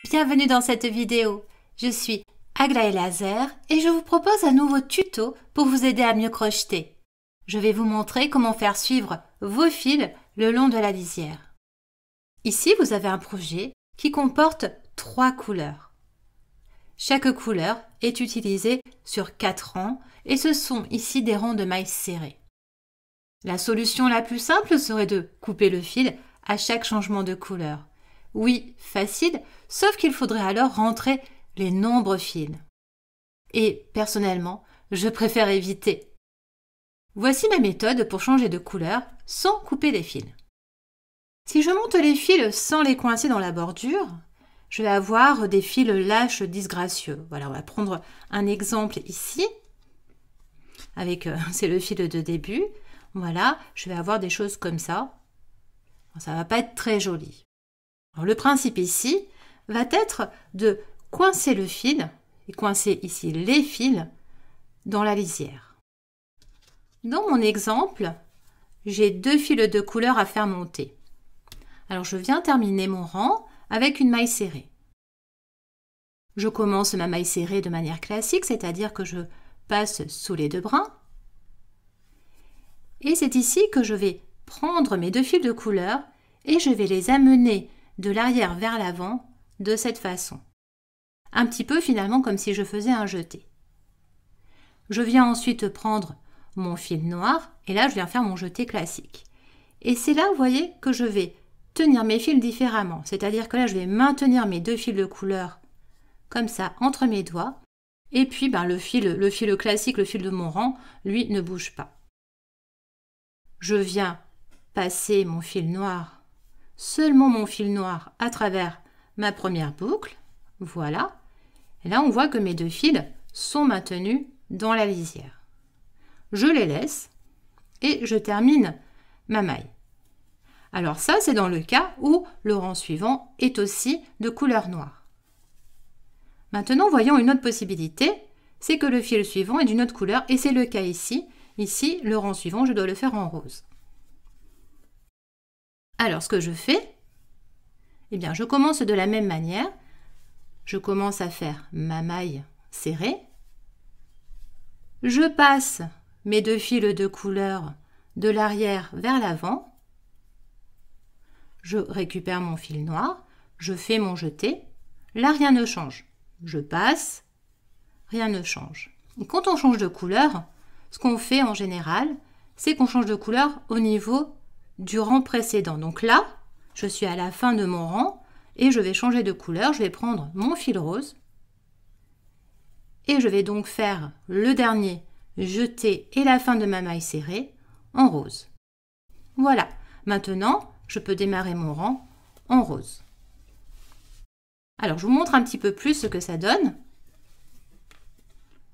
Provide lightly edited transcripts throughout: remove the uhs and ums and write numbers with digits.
Bienvenue dans cette vidéo. Je suis Aglaé Laser et je vous propose un nouveau tuto pour vous aider à mieux crocheter. Je vais vous montrer comment faire suivre vos fils le long de la lisière. Ici, vous avez un projet qui comporte 3 couleurs. Chaque couleur est utilisée sur 4 rangs et ce sont ici des rangs de mailles serrées. La solution la plus simple serait de couper le fil à chaque changement de couleur. Oui, facile, sauf qu'il faudrait alors rentrer les nombres fils. Et personnellement, je préfère éviter. Voici ma méthode pour changer de couleur sans couper les fils. Si je monte les fils sans les coincer dans la bordure, je vais avoir des fils lâches disgracieux. Voilà, on va prendre un exemple ici. C'est le fil de début. Voilà, je vais avoir des choses comme ça. Ça ne va pas être très joli. Alors, le principe ici va être de coincer le fil et coincer ici les fils dans la lisière. Dans mon exemple, j'ai 2 fils de couleur à faire monter. Alors je viens terminer mon rang avec une maille serrée. Je commence ma maille serrée de manière classique, c'est-à-dire que je passe sous les 2 brins. Et c'est ici que je vais prendre mes 2 fils de couleur et je vais les amener de l'arrière vers l'avant de cette façon. Un petit peu finalement comme si je faisais un jeté. Je viens ensuite prendre mon fil noir et là je viens faire mon jeté classique. Et c'est là, vous voyez, que je vais tenir mes fils différemment. C'est-à-dire que là je vais maintenir mes 2 fils de couleur comme ça entre mes doigts. Et puis le fil classique, le fil de mon rang, lui ne bouge pas. Je viens passer mon fil noir, seulement mon fil noir à travers ma première boucle, voilà. Et là on voit que mes 2 fils sont maintenus dans la lisière. Je les laisse et je termine ma maille. Alors ça c'est dans le cas où le rang suivant est aussi de couleur noire. Maintenant voyons une autre possibilité, c'est que le fil suivant est d'une autre couleur et c'est le cas ici. Ici le rang suivant je dois le faire en rose. Alors, ce que je fais, eh bien, je commence de la même manière. Je commence à faire ma maille serrée. Je passe mes 2 fils de couleur de l'arrière vers l'avant. Je récupère mon fil noir. Je fais mon jeté. Là, rien ne change. Je passe. Rien ne change. Et quand on change de couleur, ce qu'on fait en général, c'est qu'on change de couleur au niveau du rang précédent. Donc là, je suis à la fin de mon rang et je vais changer de couleur. Je vais prendre mon fil rose et je vais donc faire le dernier jeté et la fin de ma maille serrée en rose. Voilà, maintenant je peux démarrer mon rang en rose. Alors je vous montre un petit peu plus ce que ça donne.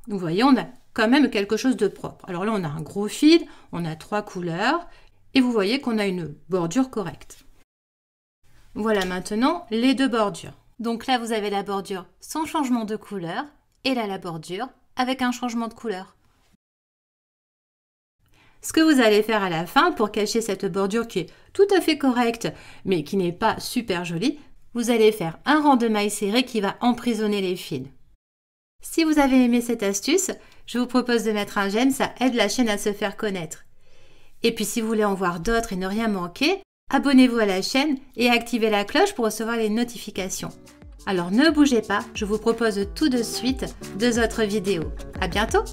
Vous voyez, on a quand même quelque chose de propre. Alors là, on a un gros fil, on a 3 couleurs. Et vous voyez qu'on a une bordure correcte. Voilà maintenant les 2 bordures. Donc là, vous avez la bordure sans changement de couleur et là, la bordure avec un changement de couleur. Ce que vous allez faire à la fin pour cacher cette bordure qui est tout à fait correcte mais qui n'est pas super jolie, vous allez faire un rang de mailles serrées qui va emprisonner les fils. Si vous avez aimé cette astuce, je vous propose de mettre un j'aime, ça aide la chaîne à se faire connaître. Et puis si vous voulez en voir d'autres et ne rien manquer, abonnez-vous à la chaîne et activez la cloche pour recevoir les notifications. Alors ne bougez pas, je vous propose tout de suite 2 autres vidéos. À bientôt!